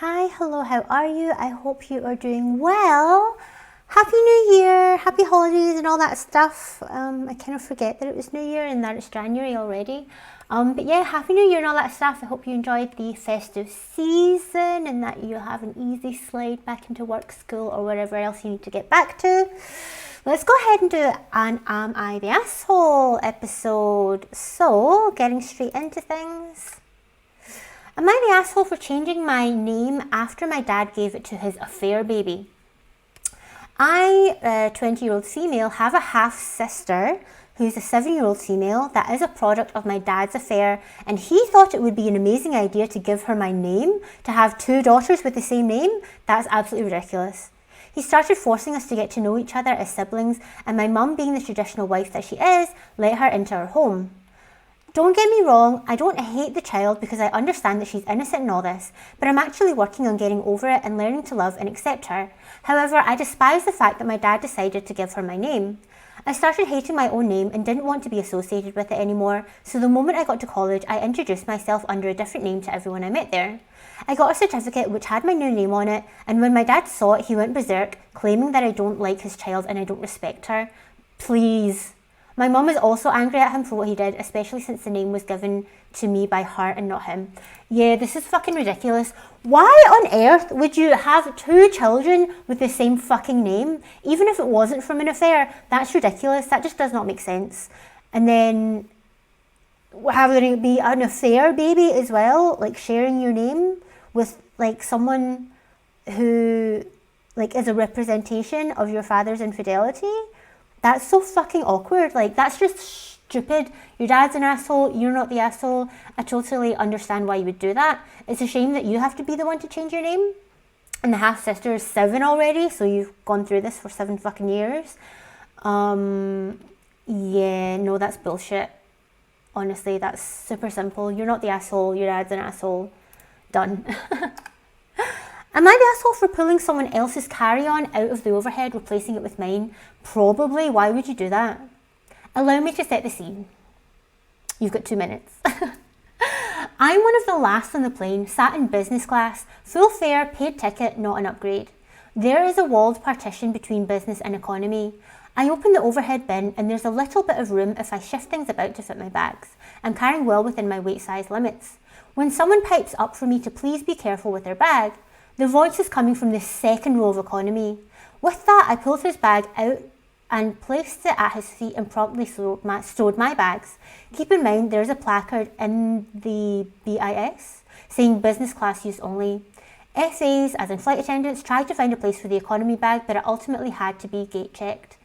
Hi, hello, how are you? I hope you are doing well. Happy New Year, happy holidays and all that stuff. I kind of forget that it was New Year and that it's January already. But yeah, Happy New Year and all that stuff. I hope you enjoyed the festive season and that you have an easy slide back into work, school or wherever else you need to get back to. Let's go ahead and do an Am I the Asshole episode. So, getting straight into things. Am I the asshole for changing my name after my dad gave it to his affair baby? I, a 20-year-old female, have a half-sister who's a 7-year-old female that is a product of my dad's affair, and he thought it would be an amazing idea to give her my name, to have two daughters with the same name. That's absolutely ridiculous. He started forcing us to get to know each other as siblings, and my mum, being the traditional wife that she is, let her into our home. Don't get me wrong, I don't hate the child because I understand that she's innocent in all this, but I'm actually working on getting over it and learning to love and accept her. However, I despise the fact that my dad decided to give her my name. I started hating my own name and didn't want to be associated with it anymore, so the moment I got to college, I introduced myself under a different name to everyone I met there. I got a certificate which had my new name on it, and when my dad saw it, he went berserk, claiming that I don't like his child and I don't respect her. Please. My mum is also angry at him for what he did, especially since the name was given to me by her and not him. Yeah, this is fucking ridiculous. Why on earth would you have two children with the same fucking name, even if it wasn't from an affair? That's ridiculous. That just does not make sense. And then having it be an affair baby as well, like sharing your name with like someone who like is a representation of your father's infidelity. That's so fucking awkward. Like, that's just stupid. Your dad's an asshole. You're not the asshole. I totally understand why you would do that. It's a shame that you have to be the one to change your name. And the half-sister is 7 already, so you've gone through this for 7 fucking years. Yeah, no, that's bullshit. Honestly, that's super simple. You're not the asshole. Your dad's an asshole. Done. Am I the asshole for pulling someone else's carry-on out of the overhead, replacing it with mine? Probably. Why would you do that? Allow me to set the scene. You've got 2 minutes. I'm one of the last on the plane, sat in business class, full fare, paid ticket, not an upgrade. There is a walled partition between business and economy. I open the overhead bin and there's a little bit of room if I shift things about to fit my bags. I'm carrying well within my weight size limits. When someone pipes up for me to please be careful with their bag, the voice is coming from the second row of economy. With that, I pulled his bag out and placed it at his feet and promptly stowed my bags. Keep in mind, there's a placard in the BIS saying business class use only. SAs, as in flight attendants, tried to find a place for the economy bag, but it ultimately had to be gate checked.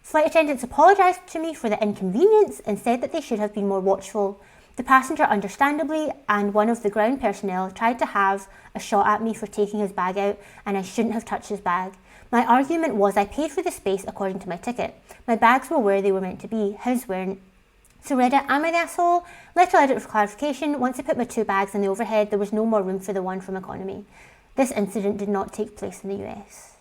Flight attendants apologised to me for the inconvenience and said that they should have been more watchful. The passenger, understandably, and one of the ground personnel tried to have a shot at me for taking his bag out, and I shouldn't have touched his bag. My argument was I paid for the space according to my ticket. My bags were where they were meant to be, his weren't. So Reddit, am I the asshole? Letter edit for clarification. Once I put my 2 bags in the overhead, there was no more room for the one from economy. This incident did not take place in the US.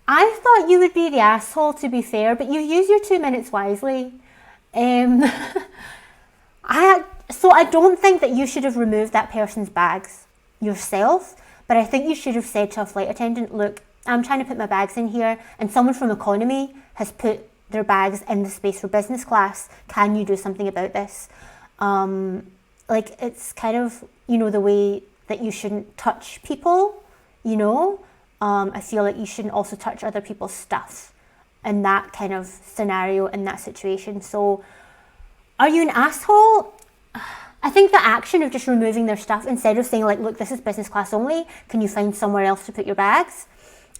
I thought you would be the asshole, to be fair, but you used your 2 minutes wisely. So I don't think that you should have removed that person's bags yourself, but I think you should have said to a flight attendant, look, I'm trying to put my bags in here and someone from economy has put their bags in the space for business class. Can you do something about this? Like, it's kind of, you know, the way that you shouldn't touch people, you know? I feel like you shouldn't also touch other people's stuff in that kind of scenario, in that situation. So, are you an asshole? I think the action of just removing their stuff instead of saying like, look, this is business class only, can you find somewhere else to put your bags?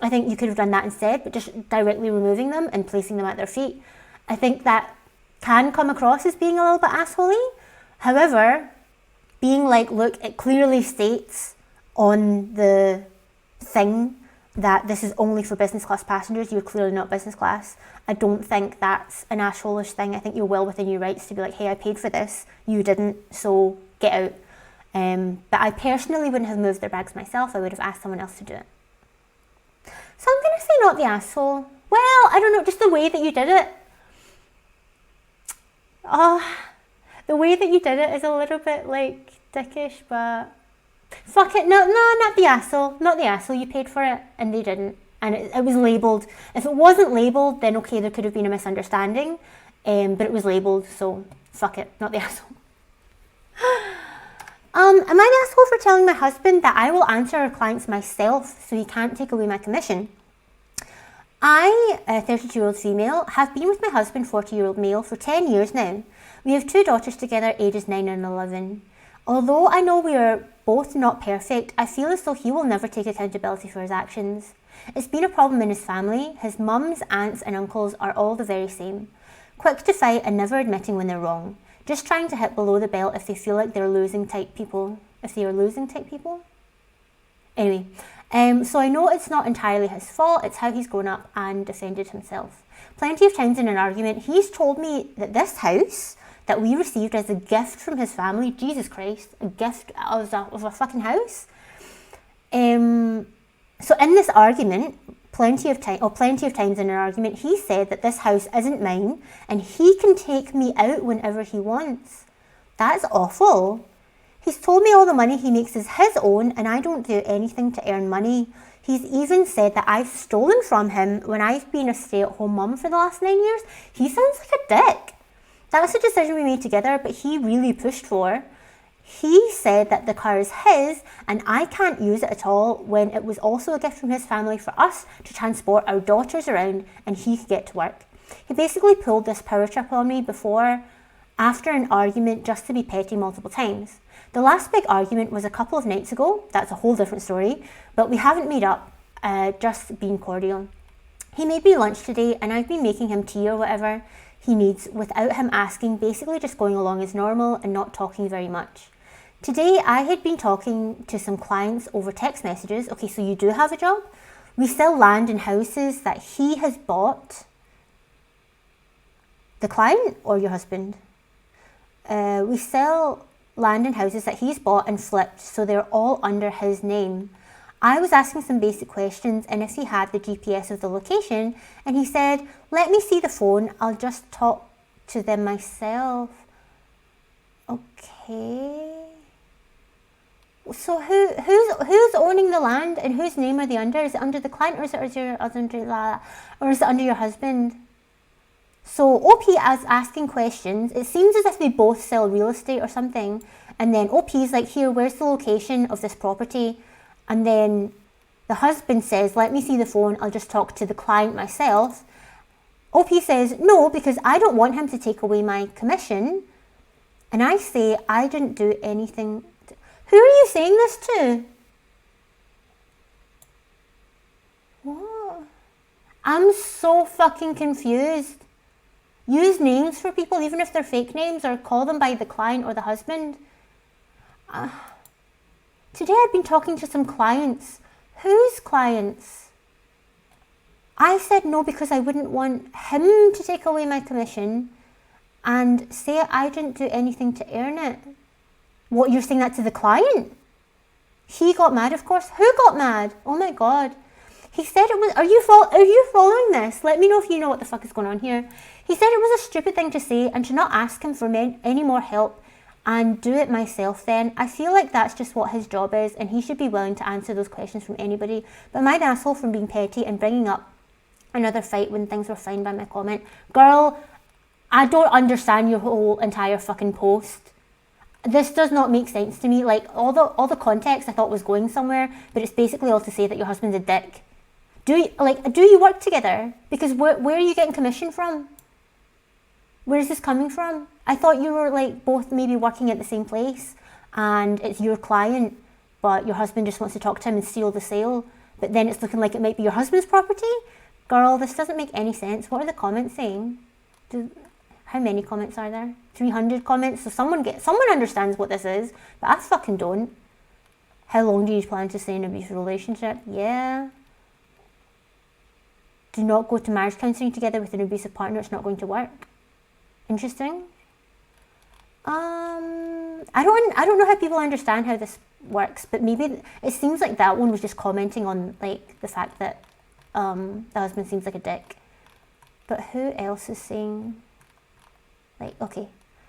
I think you could have done that instead, but just directly removing them and placing them at their feet. I think that can come across as being a little bit assholey. However, being like, look, it clearly states on the thing that this is only for business class passengers, you're clearly not business class. I don't think that's an asshole-ish thing. I think you're well within your rights to be like, hey, I paid for this, you didn't, so get out. But I personally wouldn't have moved their bags myself. I would have asked someone else to do it. So I'm going to say not the asshole. Well, I don't know, just the way that you did it. The way that you did it is a little bit like dickish, but fuck it. No, not the asshole. Not the asshole. You paid for it and they didn't. And it was labelled. If it wasn't labelled, then okay, there could have been a misunderstanding. But it was labelled, so fuck it. Not the asshole. Am I the asshole for telling my husband that I will answer our clients myself so he can't take away my commission? I, a 32-year-old female, have been with my husband, 40-year-old male, for 10 years now. We have 2 daughters together, ages 9 and 11. Although I know we are both not perfect, I feel as though he will never take accountability for his actions. It's been a problem in his family. His mums, aunts and uncles are all the very same. Quick to fight and never admitting when they're wrong. Just trying to hit below the belt if they feel like they're losing type people. If they are losing type people? Anyway, so I know it's not entirely his fault, it's how he's grown up and defended himself. Plenty of times in an argument, he's told me that this house that we received as a gift from his family, Jesus Christ, a gift of a fucking house. So in this argument, plenty of times in an argument, he said that this house isn't mine and he can take me out whenever he wants. That's awful. He's told me all the money he makes is his own and I don't do anything to earn money. He's even said that I've stolen from him when I've been a stay-at-home mum for the last 9 years. He sounds like a dick. That was a decision we made together, but he really pushed for. He said that the car is his and I can't use it at all when it was also a gift from his family for us to transport our daughters around and he could get to work. He basically pulled this power trip on me after an argument just to be petty multiple times. The last big argument was a couple of nights ago. That's a whole different story, but we haven't made up, just being cordial. He made me lunch today and I've been making him tea or whatever he needs without him asking, basically just going along as normal and not talking very much. Today, I had been talking to some clients over text messages. Okay, so you do have a job. We sell land and houses that he has bought. The client or your husband? We sell land and houses that he's bought and flipped, so they're all under his name. I was asking some basic questions and if he had the GPS of the location, and he said, let me see the phone, I'll just talk to them myself. Okay. So who's owning the land and whose name are they under? Is it under the client or is it under your husband? So OP is asking questions. It seems as if they both sell real estate or something. And then OP is like, here, where's the location of this property? And then the husband says, let me see the phone. I'll just talk to the client myself. OP says, no, because I don't want him to take away my commission. And I say, I didn't do anything. Who are you saying this to? What? I'm so fucking confused. Use names for people, even if they're fake names, or call them by the client or the husband. Today I've been talking to some clients. Whose clients? I said no because I wouldn't want him to take away my commission and say I didn't do anything to earn it. What, you're saying that to the client? He got mad, of course. Who got mad? Oh my God. He said it was, are you following this? Let me know if you know what the fuck is going on here. He said it was a stupid thing to say and to not ask him for any more help and do it myself then. I feel like that's just what his job is and he should be willing to answer those questions from anybody. But am I the asshole from being petty and bringing up another fight when things were fine by my comment? Girl, I don't understand your whole entire fucking post. This does not make sense to me. Like all the context I thought was going somewhere, but it's basically all to say that your husband's a dick. Do you work together? Because where are you getting commission from? Where is this coming from? I thought you were like both maybe working at the same place and it's your client, but your husband just wants to talk to him and seal the sale. But then it's looking like it might be your husband's property? Girl, this doesn't make any sense. What are the comments saying? How many comments are there? 300 comments? So someone understands what this is, but I fucking don't. How long do you plan to stay in an abusive relationship? Yeah. Do not go to marriage counselling together with an abusive partner. It's not going to work. Interesting. I don't know how people understand how this works, but maybe it seems like that one was just commenting on like the fact that the husband seems like a dick. But who else is saying, like, okay,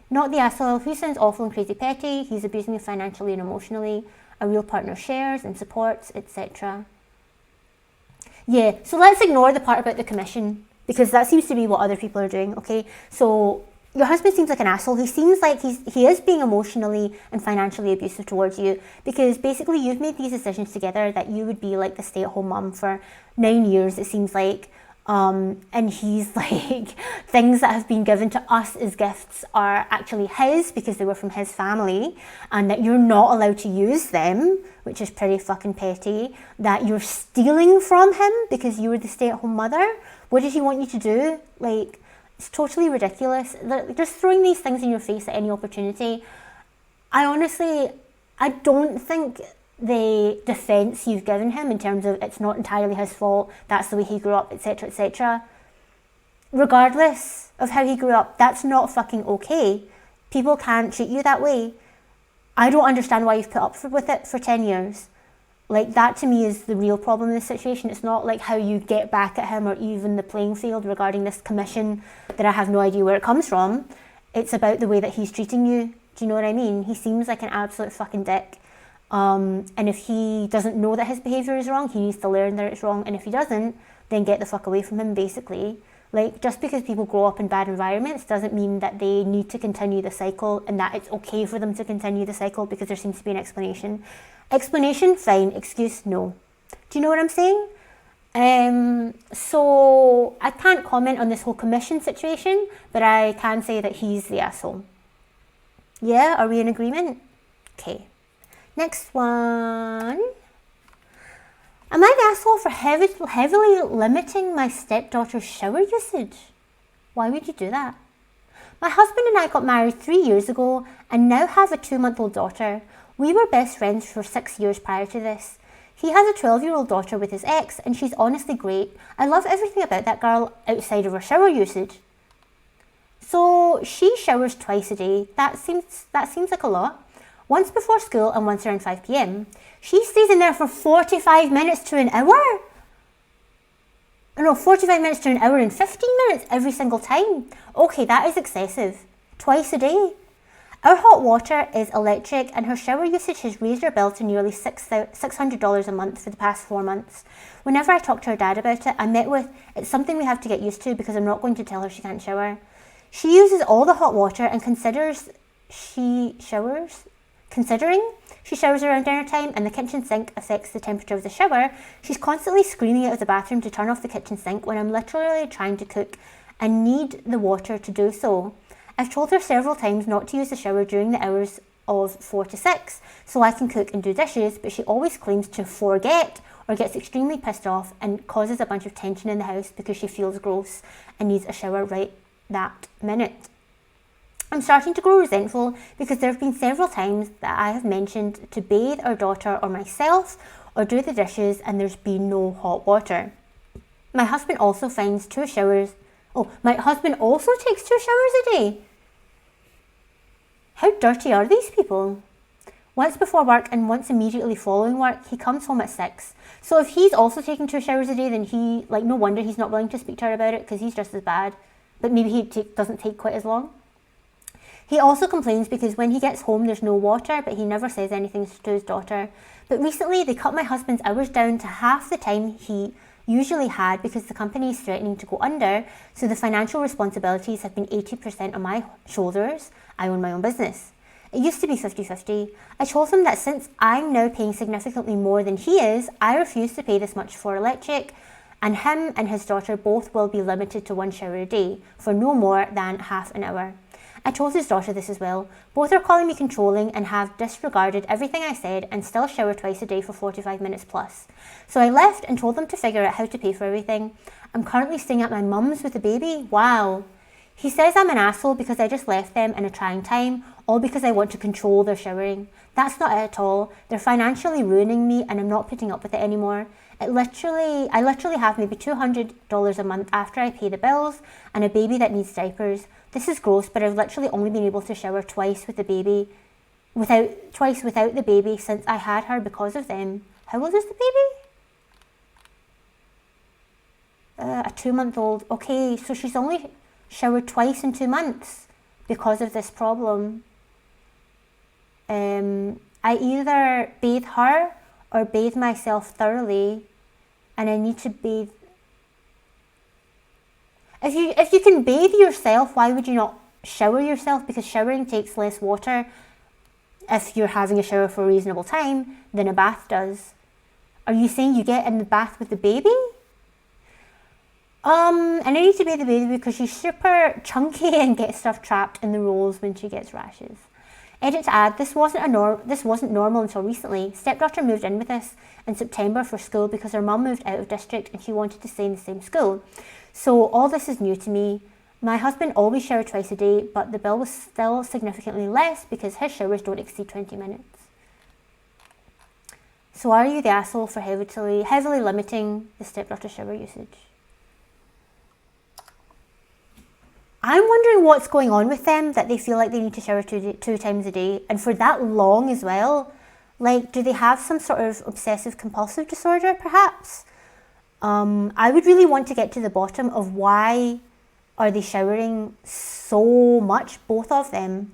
Not the asshole who sounds awful and crazy petty. He's abusing me financially and emotionally. A real partner shares and supports, etc. Yeah, so let's ignore the part about the commission, because that seems to be what other people are doing, okay? So your husband seems like an asshole. He seems like he is being emotionally and financially abusive towards you, because basically you've made these decisions together that you would be like the stay-at-home mum for 9 years, it seems like. And he's like, things that have been given to us as gifts are actually his because they were from his family, and that you're not allowed to use them, which is pretty fucking petty. That you're stealing from him because you were the stay-at-home mother. What did he want you to do? Like, it's totally ridiculous. They're just throwing these things in your face at any opportunity. I don't think the defence you've given him in terms of it's not entirely his fault, that's the way he grew up, etc., etc. Regardless of how he grew up, that's not fucking okay. People can't treat you that way. I don't understand why you've put up with it for 10 years. Like, that to me is the real problem in this situation. It's not like how you get back at him or even the playing field regarding this commission that I have no idea where it comes from. It's about the way that he's treating you. Do you know what I mean? He seems like an absolute fucking dick. And if he doesn't know that his behaviour is wrong, he needs to learn that it's wrong. And if he doesn't, then get the fuck away from him, basically. Like, just because people grow up in bad environments doesn't mean that they need to continue the cycle and that it's okay for them to continue the cycle because there seems to be an explanation. Explanation, fine. Excuse, no. Do you know what I'm saying? So I can't comment on this whole commission situation, but I can say that he's the asshole. Yeah, are we in agreement? Okay. Next one. Am I the asshole for heavily limiting my stepdaughter's shower usage? Why would you do that? My husband and I got married 3 years ago and now have a 2-month-old daughter. We were best friends for 6 years prior to this. He has a 12-year-old daughter with his ex and she's honestly great. I love everything about that girl outside of her shower usage. So she showers twice a day. That seems like a lot. Once before school and once around 5 p.m. She stays in there for 45 minutes to an hour. No, 45 minutes to an hour and 15 minutes every single time. Okay, that is excessive. Twice a day. Our hot water is electric and her shower usage has raised her bill to nearly $600 a month for the past 4 months. Whenever I talk to her dad about it, I'm met with, it's something we have to get used to because I'm not going to tell her she can't shower. She uses all the hot water and considering she showers around dinner time and the kitchen sink affects the temperature of the shower, she's constantly screaming out of the bathroom to turn off the kitchen sink when I'm literally trying to cook and need the water to do so. I've told her several times not to use the shower during the hours of 4 to 6 so I can cook and do dishes, but she always claims to forget or gets extremely pissed off and causes a bunch of tension in the house because she feels gross and needs a shower right that minute. I'm starting to grow resentful because there have been several times that I have mentioned to bathe our daughter or myself or do the dishes and there's been no hot water. My husband also takes 2 showers a day. How dirty are these people? Once before work and once immediately following work, he comes home at 6. So if he's also taking 2 showers a day, then no wonder he's not willing to speak to her about it because he's just as bad. But maybe he doesn't take quite as long. He also complains because when he gets home there's no water, but he never says anything to his daughter. But recently they cut my husband's hours down to half the time he usually had because the company is threatening to go under, so the financial responsibilities have been 80% on my shoulders. I own my own business. It used to be 50-50. I told him that since I'm now paying significantly more than he is, I refuse to pay this much for electric, and him and his daughter both will be limited to 1 shower a day for no more than half an hour. I told his daughter this as well. Both are calling me controlling and have disregarded everything I said and still shower twice a day for 45 minutes plus. So I left and told them to figure out how to pay for everything. I'm currently staying at my mum's with a baby. Wow. He says I'm an asshole because I just left them in a trying time, all because I want to control their showering. That's not it at all. They're financially ruining me and I'm not putting up with it anymore. I literally have maybe $200 a month after I pay the bills and a baby that needs diapers. This is gross, but I've literally only been able to shower twice without the baby since I had her because of them. How old is the baby? A 2-month-old. Okay, so she's only showered twice in 2 months. because of this problem. I either bathe her or bathe myself thoroughly, and I need to bathe. If you can bathe yourself, why would you not shower yourself? Because showering takes less water if you're having a shower for a reasonable time than a bath does. Are you saying you get in the bath with the baby? And I need to bathe the baby because she's super chunky and gets stuff trapped in the rolls when she gets rashes. Edit to add, this wasn't normal until recently. Stepdaughter moved in with us in September for school because her mum moved out of district and she wanted to stay in the same school. So all this is new to me. My husband always showered twice a day, but the bill was still significantly less because his showers don't exceed 20 minutes. So are you the asshole for heavily limiting the stepdaughter shower usage? I'm wondering what's going on with them that they feel like they need to shower two times a day, and for that long as well. Like, do they have some sort of obsessive compulsive disorder, perhaps? I would really want to get to the bottom of why are they showering so much, both of them.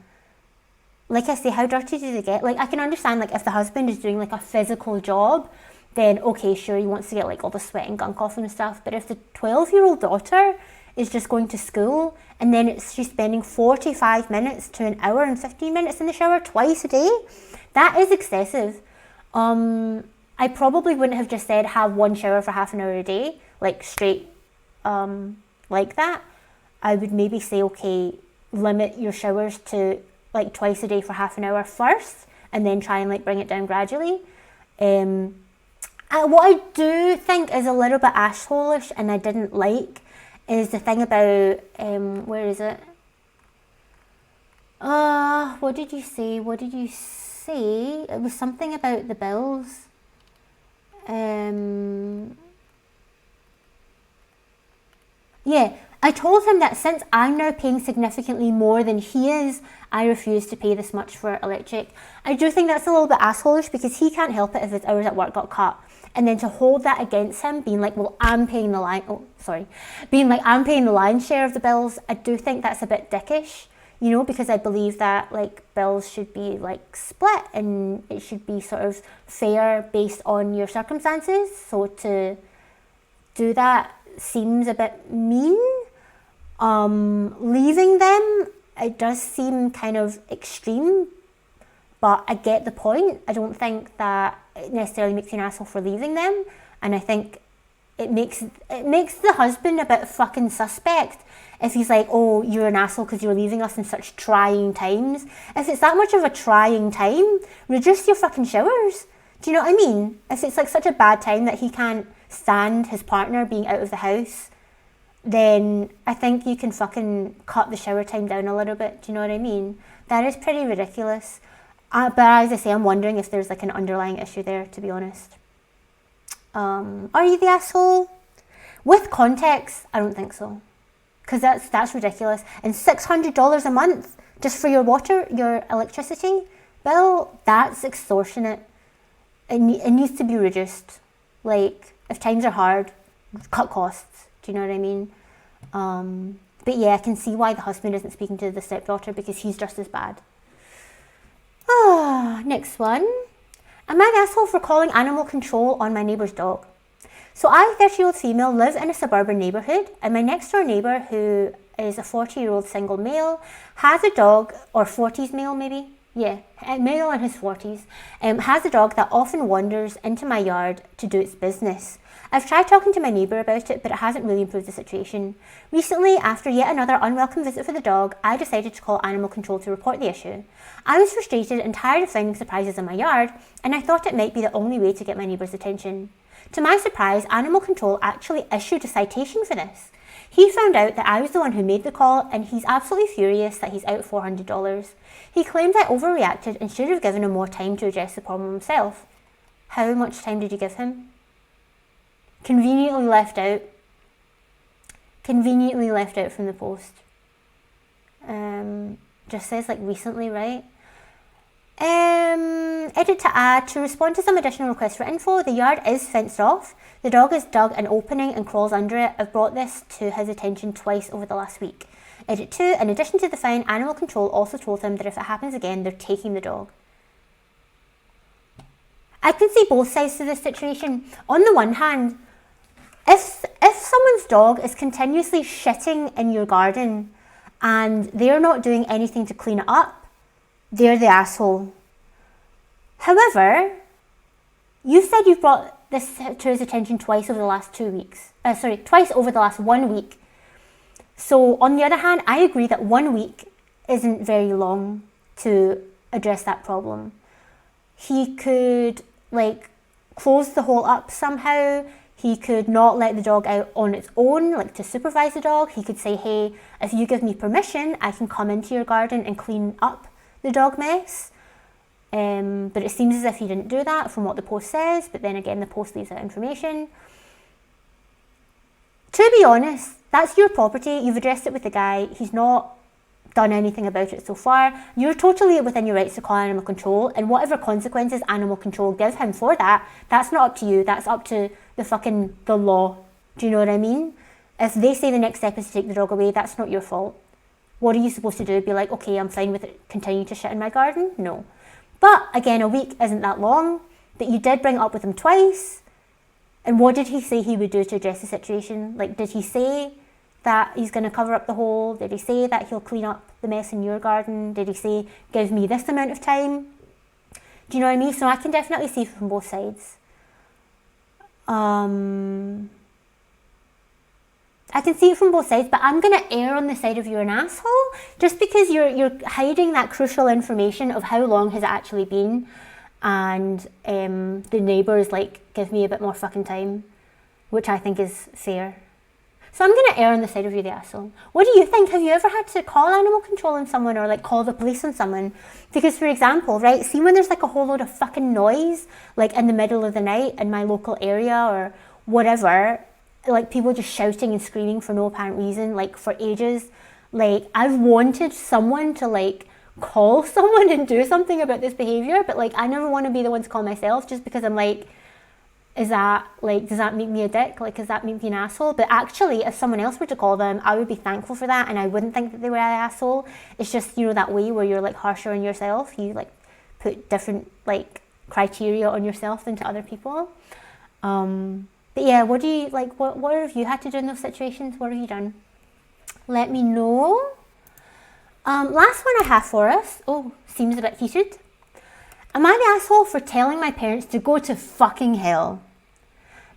Like I say, how dirty do they get? Like, I can understand, like, if the husband is doing, like, a physical job, then, okay, sure, he wants to get, like, all the sweat and gunk off and stuff. But if the 12-year-old daughter is just going to school and then she's spending 45 minutes to an hour and 15 minutes in the shower twice a day, that is excessive. I probably wouldn't have just said have one shower for half an hour a day, like, straight like that. I would maybe say, okay, limit your showers to, like, twice a day for half an hour first, and then try and, like, bring it down gradually. What I do think is a little bit asshole-ish and I didn't like is the thing about, where is it? What did you say? It was something about the bills. Yeah, I told him that since I'm now paying significantly more than he is, I refuse to pay this much for electric. I do think that's a little bit asshole-ish because he can't help it if his hours at work got cut. And then to hold that against him, being like, well, I'm paying the lion's share of the bills, I do think that's a bit dickish, you know, because I believe that, like, bills should be, like, split and it should be sort of fair based on your circumstances. So to do that seems a bit mean. Leaving them, it does seem kind of extreme, but I get the point. I don't think that it necessarily makes you an asshole for leaving them, and I think it makes the husband a bit fucking suspect if he's like, oh, you're an asshole because you're leaving us in such trying times. If it's that much of a trying time, reduce your fucking showers. Do you know what I mean? If it's like such a bad time that he can't stand his partner being out of the house, then I think you can fucking cut the shower time down a little bit. Do you know what I mean? That is pretty ridiculous. But as I say, I'm wondering if there's like an underlying issue there, to be honest. Are you the asshole? With context, I don't think so. Because that's ridiculous. And $600 a month just for your electricity bill, that's extortionate. It needs to be reduced. Like, if times are hard, cut costs. Do you know what I mean? But yeah, I can see why the husband isn't speaking to the stepdaughter because he's just as bad. Next one. Am I the asshole for calling animal control on my neighbour's dog? So I, 30-year-old female, live in a suburban neighbourhood, and my next door neighbour, who is a 40-year-old single male, has a dog, or 40s male maybe, yeah, male in his 40s, has a dog that often wanders into my yard to do its business. I've tried talking to my neighbour about it, but it hasn't really improved the situation. Recently, after yet another unwelcome visit for the dog, I decided to call animal control to report the issue. I was frustrated and tired of finding surprises in my yard, and I thought it might be the only way to get my neighbour's attention. To my surprise, animal control actually issued a citation for this. He found out that I was the one who made the call, and he's absolutely furious that he's out $400. He claims I overreacted and should have given him more time to address the problem himself. How much time did you give him? Conveniently left out from the post. Just says like recently, right? Edit to add, to respond to some additional requests for info, the yard is fenced off. The dog has dug an opening and crawls under it. I've brought this to his attention twice over the last week. Edit 2, in addition to the fine, animal control also told him that if it happens again, they're taking the dog. I can see both sides to this situation. On the one hand, if someone's dog is continuously shitting in your garden and they're not doing anything to clean it up, they're the asshole. However, you said you've brought this to his attention twice over the last 2 weeks. Twice over the last 1 week. So on the other hand, I agree that 1 week isn't very long to address that problem. He could close the hole up somehow. He could not let the dog out on its own, to supervise the dog. He could say, hey, if you give me permission, I can come into your garden and clean up the dog mess. But it seems as if he didn't do that from what the post says. But then again, the post leaves out information. To be honest, that's your property. You've addressed it with the guy. He's not done anything about it so far. You're totally within your rights to call animal control, and whatever consequences animal control give him for that, that's not up to you. That's up to the law. Do you know what I mean? If they say the next step is to take the dog away, that's not your fault. What are you supposed to do? Be like, okay, I'm fine with it continuing to shit in my garden? No. But again, a week isn't that long. But you did bring it up with him twice. And what did he say he would do to address the situation? Did he say that he's going to cover up the hole? Did he say that he'll clean up the mess in your garden? Did he say, give me this amount of time? Do you know what I mean? So I can definitely see from both sides. I can see it from both sides, but I'm going to err on the side of you're an asshole, just because you're hiding that crucial information of how long has it actually been, and the neighbours give me a bit more fucking time, which I think is fair. So I'm going to err on the side of you the asshole. What do you think? Have you ever had to call animal control on someone or call the police on someone? Because for example, right, see when there's a whole load of fucking noise, in the middle of the night in my local area or whatever, people just shouting and screaming for no apparent reason, for ages. I've wanted someone to call someone and do something about this behaviour, but I never want to be the one to call myself, just because I'm is that does that make me a dick? Does that make me an asshole? But actually, if someone else were to call them, I would be thankful for that, and I wouldn't think that they were an asshole. It's just, that way where you're harsher on yourself. You put different criteria on yourself than to other people. But yeah, what do you what have you had to do in those situations? What have you done? Let me know. Last one I have for us. Oh, seems a bit heated. Am I the asshole for telling my parents to go to fucking hell?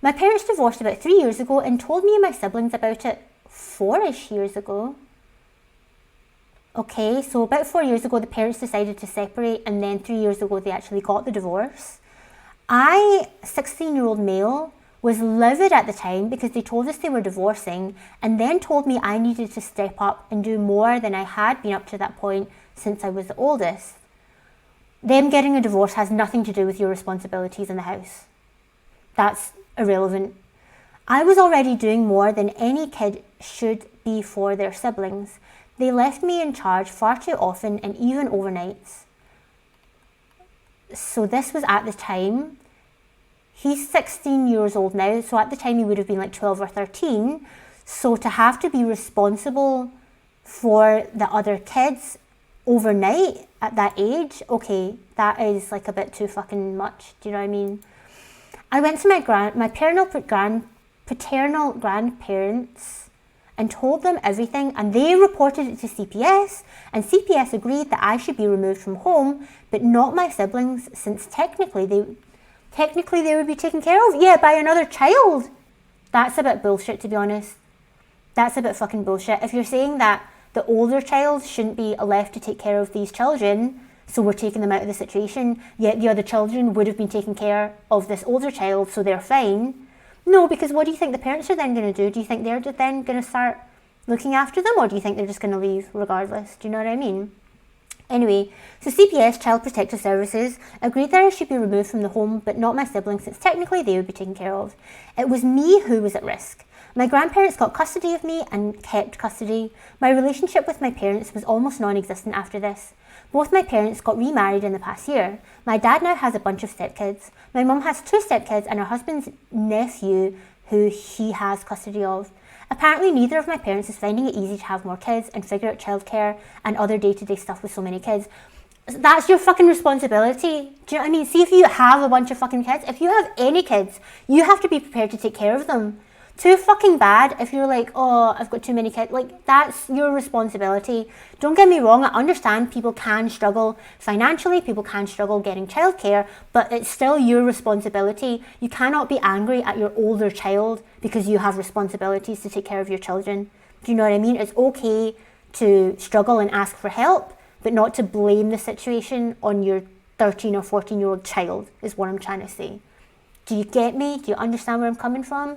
My parents divorced about 3 years ago and told me and my siblings about it 4-ish years ago. Okay, so about 4 years ago, the parents decided to separate, and then 3 years ago, they actually got the divorce. I, 16-year-old male, was livid at the time because they told us they were divorcing and then told me I needed to step up and do more than I had been up to that point since I was the oldest. Them getting a divorce has nothing to do with your responsibilities in the house. That's irrelevant. I was already doing more than any kid should be for their siblings. They left me in charge far too often and even overnights. So this was at the time. He's 16 years old now, so at the time he would have been 12 or 13. So to have to be responsible for the other kids overnight at that age, okay, that is a bit too fucking much. Do you know what I mean? I went to my paternal grandparents and told them everything, and they reported it to CPS, and CPS agreed that I should be removed from home, but not my siblings, since technically they would be taken care of. Yeah, by another child. That's a bit bullshit, to be honest. That's a bit fucking bullshit. If you're saying that the older child shouldn't be left to take care of these children, so we're taking them out of the situation, yet the other children would have been taking care of this older child, so they're fine. No, because what do you think the parents are then going to do? Do you think they're then going to start looking after them, or do you think they're just going to leave regardless? Do you know what I mean? Anyway, so CPS, Child Protective Services, agreed that I should be removed from the home, but not my siblings, since technically they would be taken care of. It was me who was at risk. My grandparents got custody of me and kept custody. My relationship with my parents was almost non-existent after this. Both my parents got remarried in the past year. My dad now has a bunch of stepkids. My mum has 2 stepkids and her husband's nephew who he has custody of. Apparently neither of my parents is finding it easy to have more kids and figure out childcare and other day-to-day stuff with so many kids. That's your fucking responsibility. Do you know what I mean? See, if you have a bunch of fucking kids, if you have any kids, you have to be prepared to take care of them. Too fucking bad if you're like, oh, I've got too many kids. Like, that's your responsibility. Don't get me wrong, I understand people can struggle financially, people can struggle getting childcare, but it's still your responsibility. You cannot be angry at your older child because you have responsibilities to take care of your children. Do you know what I mean? It's okay to struggle and ask for help, but not to blame the situation on your 13 or 14-year-old child, is what I'm trying to say. Do you get me? Do you understand where I'm coming from?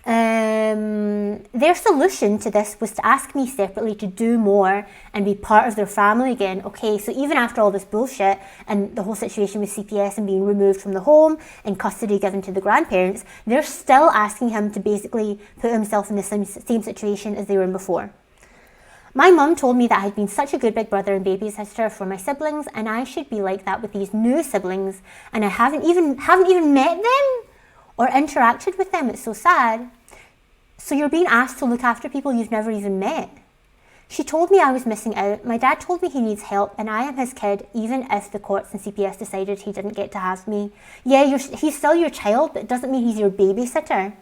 Their solution to this was to ask me separately to do more and be part of their family again. Okay, so even after all this bullshit and the whole situation with CPS and being removed from the home and custody given to the grandparents, they're still asking him to basically put himself in the same situation as they were in before. My mum told me that I had been such a good big brother and babysitter for my siblings, and I should be like that with these new siblings, and I haven't even met them or interacted with them. It's so sad. So you're being asked to look after people you've never even met. She told me I was missing out. My dad told me he needs help and I am his kid, even if the courts and CPS decided he didn't get to have me. Yeah, he's still your child, but it doesn't mean he's your babysitter.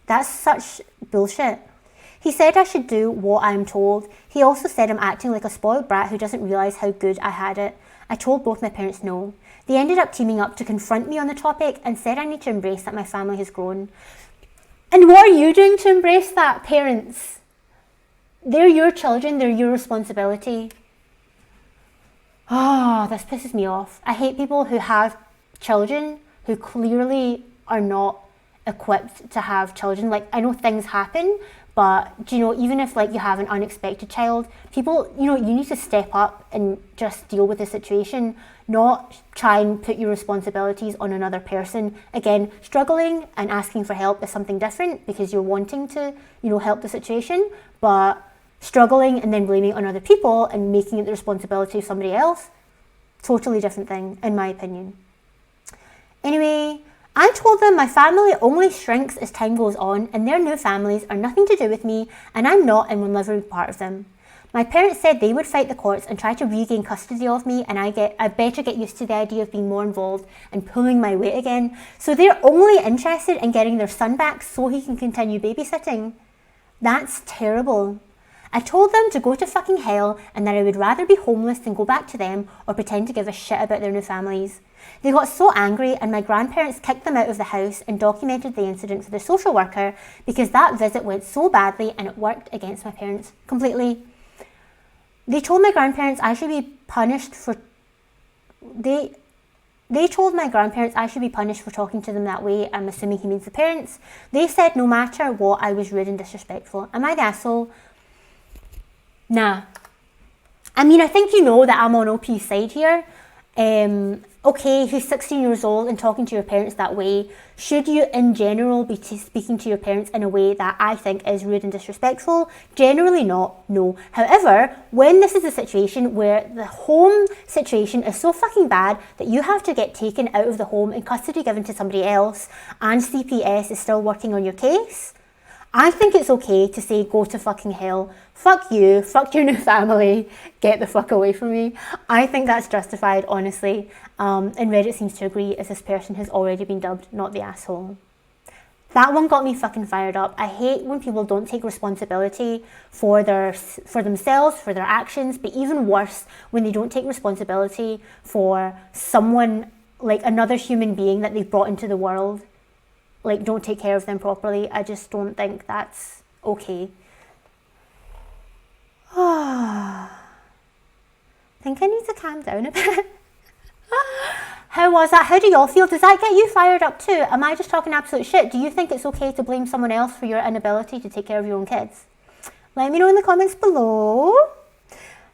That's such bullshit. He said I should do what I'm told. He also said I'm acting like a spoiled brat who doesn't realise how good I had it. I told both my parents no. They ended up teaming up to confront me on the topic and said I need to embrace that my family has grown. And what are you doing to embrace that, parents? They're your children, they're your responsibility. Oh, this pisses me off. I hate people who have children who clearly are not equipped to have children. Like, I know things happen, but do you know, even if like you have an unexpected child, people, you know, you need to step up and just deal with the situation, not try and put your responsibilities on another person. Again, struggling and asking for help is something different because you're wanting to, you know, help the situation, but struggling and then blaming it on other people and making it the responsibility of somebody else, totally different thing, in my opinion. Anyway, I told them my family only shrinks as time goes on and their new families are nothing to do with me and I'm not and will never be part of them. My parents said they would fight the courts and try to regain custody of me and I better get used to the idea of being more involved and pulling my weight again. So they're only interested in getting their son back so he can continue babysitting. That's terrible. I told them to go to fucking hell and that I would rather be homeless than go back to them or pretend to give a shit about their new families. They got so angry and my grandparents kicked them out of the house and documented the incident for the social worker because that visit went so badly and it worked against my parents completely. They told my grandparents I should be punished for... They told my grandparents I should be punished for talking to them that way. I'm assuming he means the parents. They said no matter what, I was rude and disrespectful. Am I the asshole? Nah. I mean, I think you know that I'm on OP's side here. Okay, he's 16 years old and talking to your parents that way. Should you, in general, be speaking to your parents in a way that I think is rude and disrespectful? Generally not, no. However, when this is a situation where the home situation is so fucking bad that you have to get taken out of the home and custody given to somebody else and CPS is still working on your case, I think it's okay to say go to fucking hell. Fuck you, fuck your new family, get the fuck away from me. I think that's justified, honestly. And Reddit seems to agree as this person has already been dubbed not the asshole. That one got me fucking fired up. I hate when people don't take responsibility for themselves, for their actions, but even worse, when they don't take responsibility for someone, like another human being that they've brought into the world. Like, don't take care of them properly. I just don't think that's okay. I think I need to calm down a bit. How was that? How do y'all feel? Does that get you fired up too? Am I just talking absolute shit? Do you think it's okay to blame someone else for your inability to take care of your own kids? Let me know in the comments below.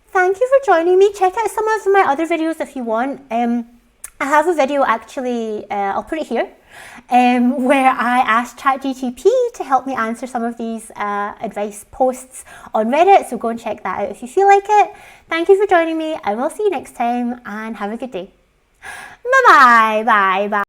Thank you for joining me. Check out some of my other videos if you want. I have a video actually, I'll put it here, where I asked ChatGPT to help me answer some of these advice posts on Reddit, so go and check that out if you feel like it. Thank you for joining me. I will see you next time and have a good day. Bye bye, bye bye.